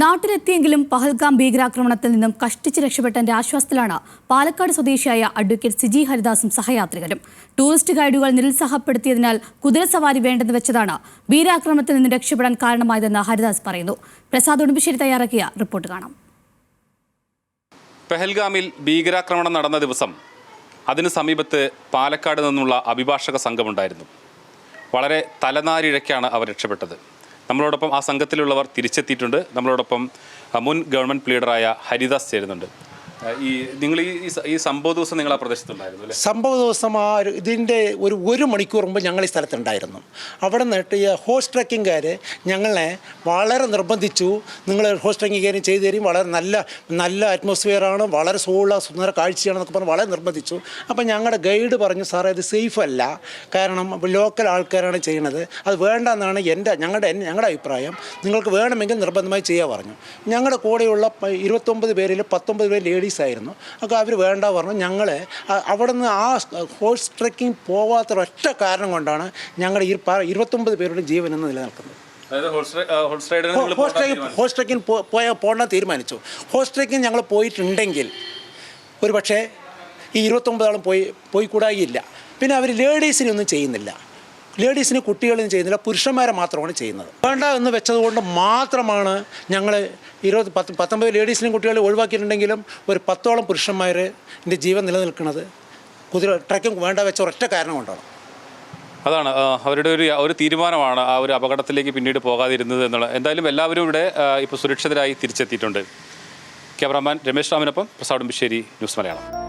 നാട്ടിലെത്തിയെങ്കിലും പഹൽഗാം ഭീകരാക്രമണത്തിൽ നിന്നും കഷ്ടിച്ച് രക്ഷപ്പെട്ടതിന്റെ ആശ്വാസത്തിലാണ് പാലക്കാട് സ്വദേശിയായ അഡ്വക്കേറ്റ് സിജി ഹരിദാസും സഹയാത്രികരും. ടൂറിസ്റ്റ് ഗൈഡുകൾ നിരുത്സാഹപ്പെടുത്തിയതിനാൽ കുതിരസവാരി വേണ്ടെന്ന് വെച്ചതാണ് ഭീകരാക്രമണത്തിൽ നിന്ന് രക്ഷപ്പെടാൻ കാരണമായതെന്ന് ഹരിദാസ് പറയുന്നു. പ്രസാദ് ഉടുമ്പശ്ശേരി തയ്യാറാക്കിയ റിപ്പോർട്ട് കാണാം. പഹൽഗാമിൽ ഭീകരാക്രമണം നടന്ന ദിവസം അതിന് സമീപത്ത് പാലക്കാട് നിന്നുള്ള അഭിഭാഷക സംഘമുണ്ടായിരുന്നു. വളരെ തലനാരിഴയ്ക്കാണ് അവർ രക്ഷപ്പെട്ടത്. നമ്മളോടൊപ്പം ആ സംഘത്തിലുള്ളവർ തിരിച്ചെത്തിയിട്ടുണ്ട്. നമ്മളോടൊപ്പം മുൻ ഗവൺമെൻറ് ലീഡറായ ഹരിദാസ് ചേരുന്നുണ്ട്. നിങ്ങൾ ഈ സംഭവ ദിവസം നിങ്ങൾ ആ പ്രദേശത്തുണ്ടായിരുന്നു അല്ലേ? സംഭവ ദിവസം ഇതിൻ്റെ ഒരു മണിക്കൂർ മുമ്പ് ഞങ്ങൾ ഈ സ്ഥലത്തുണ്ടായിരുന്നു. അവിടെ നിന്നിട്ട് ഈ ഹോഴ്സ് ട്രക്കിംഗുകാർ ഞങ്ങളെ വളരെ നിർബന്ധിച്ചു. നിങ്ങൾ ഹോഴ്സ് ട്രക്കിംഗ് കാര്യം ചെയ്തു തരും, വളരെ നല്ല അറ്റ്മോസ്ഫിയറാണ്, വളരെ സുന്ദര കാഴ്ചയാണെന്നൊക്കെ പറഞ്ഞ് വളരെ നിർബന്ധിച്ചു. അപ്പം ഞങ്ങളുടെ ഗൈഡ് പറഞ്ഞു, സാറേ ഇത് സേഫ് അല്ല, കാരണം ലോക്കൽ ആൾക്കാരാണ് ചെയ്യണത്, അത് വേണ്ടെന്നാണ് ഞങ്ങളുടെ അഭിപ്രായം. നിങ്ങൾക്ക് വേണമെങ്കിൽ നിർബന്ധമായി ചെയ്യാൻ പറഞ്ഞു. ഞങ്ങളുടെ കൂടെയുള്ള 29 പേരിൽ 19 പേര് ലേഡീസ് ആയിരുന്നു. അപ്പോൾ അവർ വേണ്ട പറഞ്ഞു. ഞങ്ങൾ അവിടെ നിന്ന് ആ ഹോഴ്സ് ട്രക്കിംഗ് പോവാത്ത ഒറ്റ കാരണം കൊണ്ടാണ് ഞങ്ങളുടെ 29 പേരുടെ ജീവൻ എന്ന് നിലനിൽക്കുന്നത്. ഹോഴ്സ് ട്രക്കിംഗ് പോകണം തീരുമാനിച്ചു. ഹോഴ്സ് ട്രക്കിംഗ് ഞങ്ങൾ പോയിട്ടുണ്ടെങ്കിൽ ഒരു പക്ഷേ ഈ 29 ആളും പോയി കൂടായില്ല. പിന്നെ അവർ ലേഡീസിനൊന്നും ചെയ്യുന്നില്ല, ലേഡീസിന് കുട്ടികളൊന്നും ചെയ്യുന്നില്ല, പുരുഷന്മാരെ മാത്രമാണ് ചെയ്യുന്നത്. വേണ്ട എന്ന് വെച്ചതുകൊണ്ട് മാത്രമാണ് ഞങ്ങൾ 19 ലേഡീസിനും കുട്ടികളെ ഒഴിവാക്കിയിട്ടുണ്ടെങ്കിലും ഒരു 10ഓളം പുരുഷന്മാരുടെ ജീവൻ നിലനിൽക്കുന്നത് കുതിര ട്രക്കിംഗ് വേണ്ട വെച്ച ഒറ്റ കാരണം കൊണ്ടാണ്. അതാണ് അവരുടെ ഒരു തീരുമാനമാണ് ആ ഒരു അപകടത്തിലേക്ക് പിന്നീട് പോകാതിരുന്നത് എന്നുള്ളത്. എന്തായാലും എല്ലാവരും ഇവിടെ ഇപ്പോൾ സുരക്ഷിതരായി തിരിച്ചെത്തിയിട്ടുണ്ട്. ക്യാമറാമാൻ രമേശ് രാമിനൊപ്പം പ്രസാദ് ഉടുമ്പശ്ശേരി, ന്യൂസ് മലയാളം.